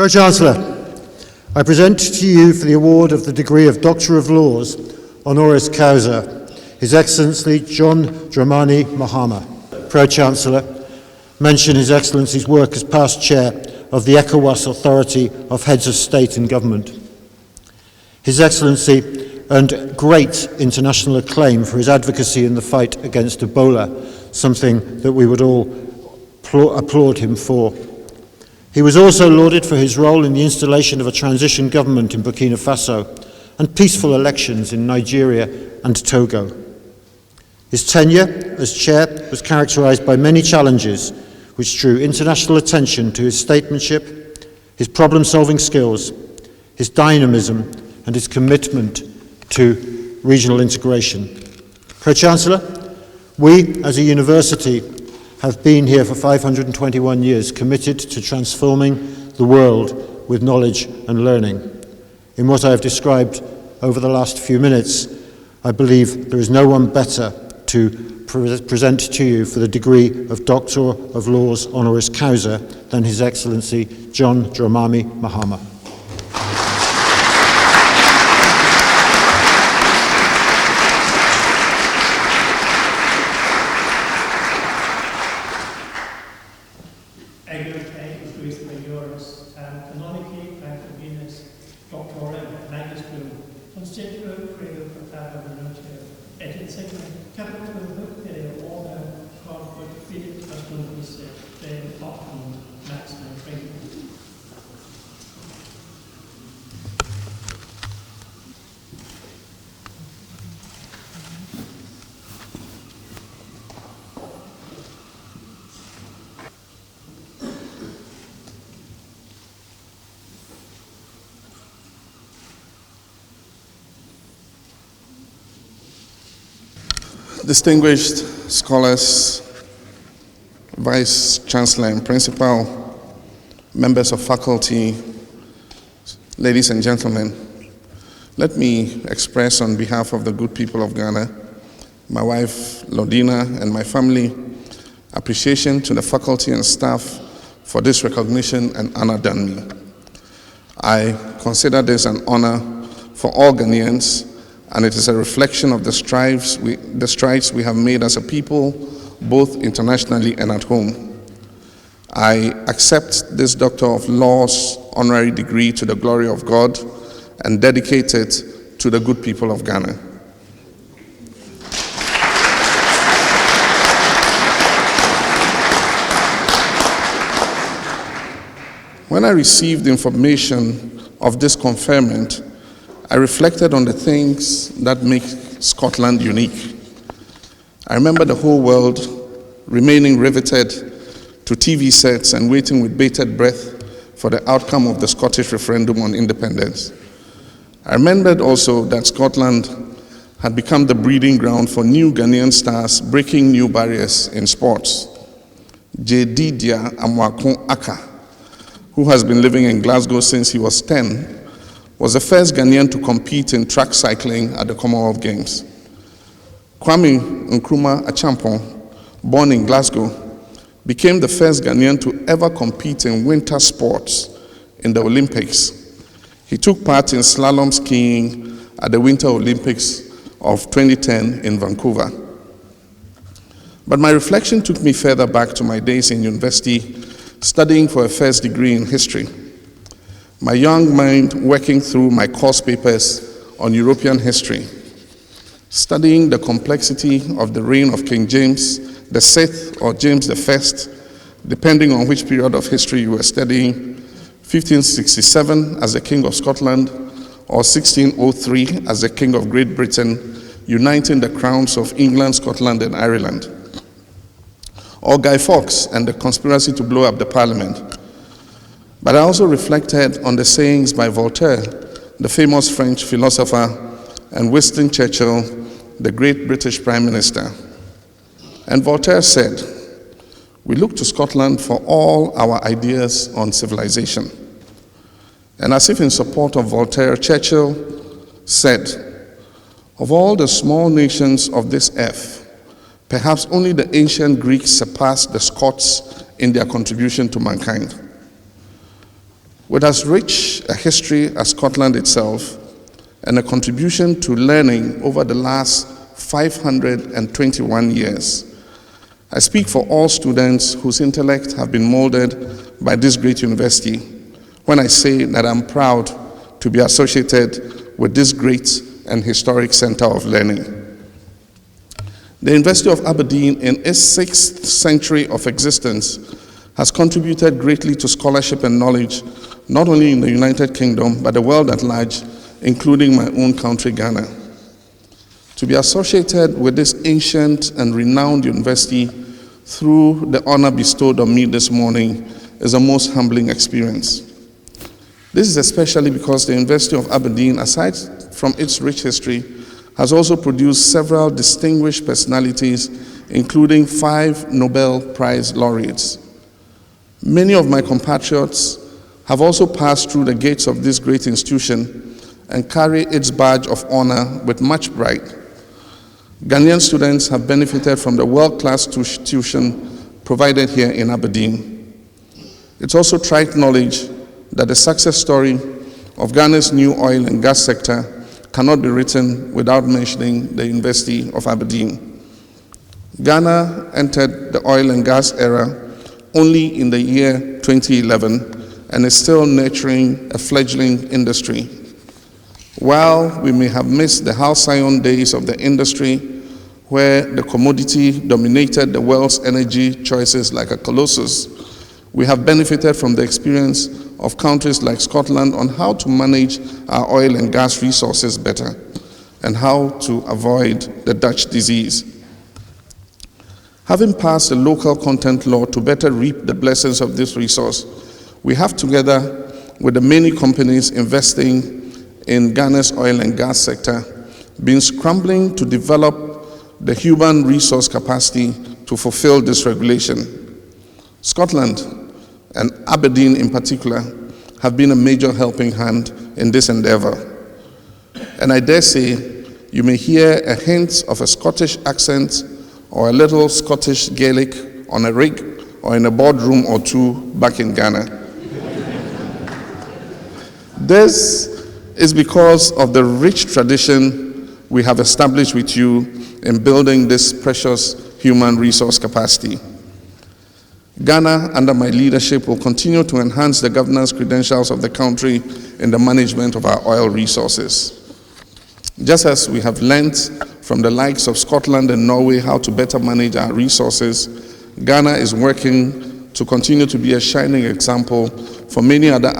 Pro-Chancellor, I present to you for the award of the degree of Doctor of Laws, Honoris Causa, His Excellency John Dramani Mahama. Pro-Chancellor, mention His Excellency's work as past chair of the ECOWAS Authority of Heads of State and Government. His Excellency earned great international acclaim for his advocacy in the fight against Ebola, something that we would all applaud him for. He was also lauded for his role in the installation of a transition government in Burkina Faso and peaceful elections in Nigeria and Togo. His tenure as chair was characterized by many challenges which drew international attention to his statesmanship, his problem-solving skills, his dynamism, and his commitment to regional integration. Pro-Chancellor, we as a university have been here for 521 years, committed to transforming the world with knowledge and learning. In what I have described over the last few minutes, I believe there is no one better to present to you for the degree of Doctor of Laws Honoris Causa than His Excellency John Dramani Mahama. Distinguished scholars, Vice Chancellor and Principal, members of faculty, ladies and gentlemen, let me express on behalf of the good people of Ghana, my wife Lodina and my family, appreciation to the faculty and staff for this recognition and honor done me. I consider this an honor for all Ghanaians, and it is a reflection of the strides we have made as a people, both internationally and at home. I accept this Doctor of Laws honorary degree to the glory of God and dedicate it to the good people of Ghana. When I received information of this conferment, I reflected on the things that make Scotland unique. I remember the whole world remaining riveted to TV sets and waiting with bated breath for the outcome of the Scottish referendum on independence. I remembered also that Scotland had become the breeding ground for new Ghanaian stars breaking new barriers in sports. Jedidia Amwakun Aka, who has been living in Glasgow since he was 10, was the first Ghanaian to compete in track cycling at the Commonwealth Games. Kwame Nkrumah Achampong, born in Glasgow, became the first Ghanaian to ever compete in winter sports in the Olympics. He took part in slalom skiing at the Winter Olympics of 2010 in Vancouver. But my reflection took me further back to my days in university, studying for a first degree in history. My young mind working through my course papers on European history, studying the complexity of the reign of King James VI or James I, depending on which period of history you were studying, 1567 as the King of Scotland or 1603 as the King of Great Britain, uniting the crowns of England, Scotland, and Ireland. Or Guy Fawkes and the conspiracy to blow up the Parliament. But I also reflected on the sayings by Voltaire, the famous French philosopher, and Winston Churchill, the great British Prime Minister. And Voltaire said, "We look to Scotland for all our ideas on civilization." And as if in support of Voltaire, Churchill said, "Of all the small nations of this earth, perhaps only the ancient Greeks surpassed the Scots in their contribution to mankind." With as rich a history as Scotland itself, and a contribution to learning over the last 521 years, I speak for all students whose intellect have been molded by this great university when I say that I'm proud to be associated with this great and historic center of learning. The University of Aberdeen, in its 6th century of existence, has contributed greatly to scholarship and knowledge, not only in the United Kingdom, but the world at large, including my own country, Ghana. To be associated with this ancient and renowned university through the honor bestowed on me this morning is a most humbling experience. This is especially because the University of Aberdeen, aside from its rich history, has also produced several distinguished personalities, including 5 Nobel Prize laureates. Many of my compatriots have also passed through the gates of this great institution and carry its badge of honor with much pride. Ghanaian students have benefited from the world-class tuition provided here in Aberdeen. It's also trite knowledge that the success story of Ghana's new oil and gas sector cannot be written without mentioning the University of Aberdeen. Ghana entered the oil and gas era only in the year 2011 and is still nurturing a fledgling industry. While we may have missed the halcyon days of the industry, where the commodity dominated the world's energy choices like a colossus, we have benefited from the experience of countries like Scotland on how to manage our oil and gas resources better and how to avoid the Dutch disease. Having passed a local content law to better reap the blessings of this resource, we have, together with the many companies investing in Ghana's oil and gas sector, been scrambling to develop the human resource capacity to fulfill this regulation. Scotland, and Aberdeen in particular, have been a major helping hand in this endeavor. And I dare say you may hear a hint of a Scottish accent or a little Scottish Gaelic on a rig or in a boardroom or two back in Ghana. This is because of the rich tradition we have established with you in building this precious human resource capacity. Ghana, under my leadership, will continue to enhance the governance credentials of the country in the management of our oil resources. Just as we have learnt from the likes of Scotland and Norway how to better manage our resources, Ghana is working to continue to be a shining example for many other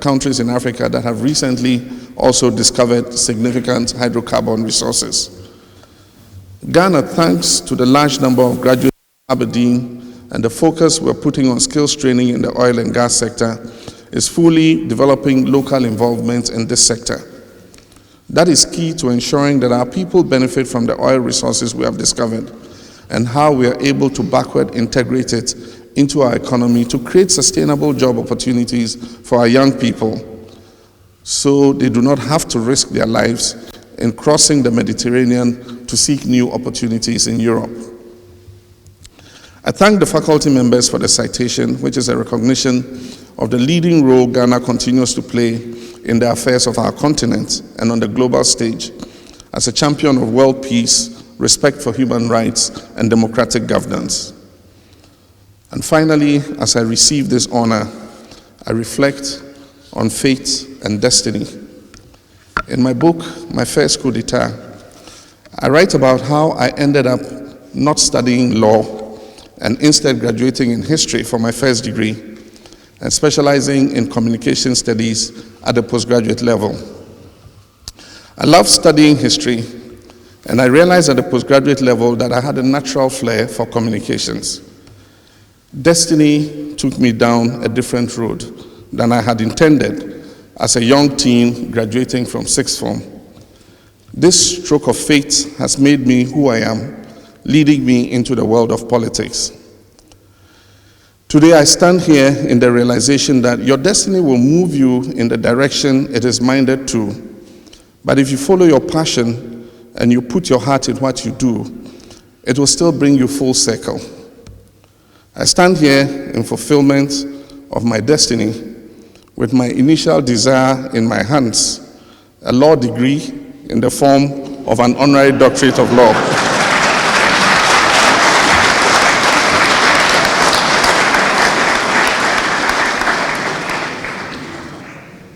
countries in Africa that have recently also discovered significant hydrocarbon resources. Ghana, thanks to the large number of graduates in Aberdeen and the focus we're putting on skills training in the oil and gas sector, is fully developing local involvement in this sector. That is key to ensuring that our people benefit from the oil resources we have discovered and how we are able to backward integrate it into our economy to create sustainable job opportunities for our young people so they do not have to risk their lives in crossing the Mediterranean to seek new opportunities in Europe. I thank the faculty members for the citation, which is a recognition of the leading role Ghana continues to play in the affairs of our continent and on the global stage as a champion of world peace, respect for human rights, and democratic governance. And finally, as I receive this honor, I reflect on fate and destiny. In my book, My First Coup d'etat, I write about how I ended up not studying law and instead graduating in history for my first degree and specializing in communication studies at the postgraduate level. I love studying history, and I realized at the postgraduate level that I had a natural flair for communications. Destiny took me down a different road than I had intended as a young teen graduating from sixth form. This stroke of fate has made me who I am, leading me into the world of politics. Today I stand here in the realization that your destiny will move you in the direction it is minded to. But if you follow your passion and you put your heart in what you do, it will still bring you full circle. I stand here in fulfillment of my destiny, with my initial desire in my hands, a law degree in the form of an honorary doctorate of law.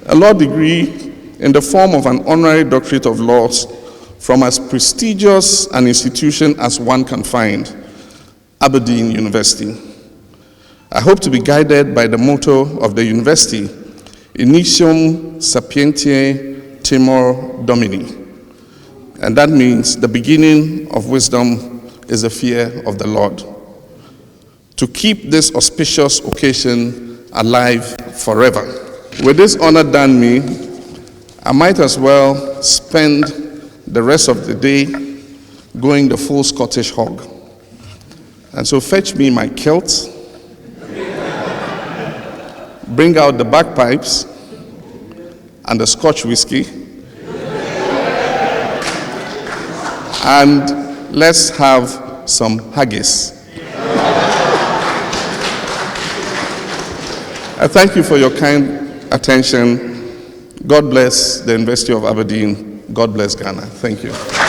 A law degree in the form of an honorary doctorate of laws from as prestigious an institution as one can find, Aberdeen University. I hope to be guided by the motto of the university, Initium Sapientiae Timor Domini. And that means the beginning of wisdom is the fear of the Lord. To keep this auspicious occasion alive forever. With this honor done me, I might as well spend the rest of the day going the full Scottish hog. And so fetch me my kilt, bring out the bagpipes and the Scotch whiskey, and let's have some haggis. I thank you for your kind attention. God bless the University of Aberdeen. God bless Ghana. Thank you.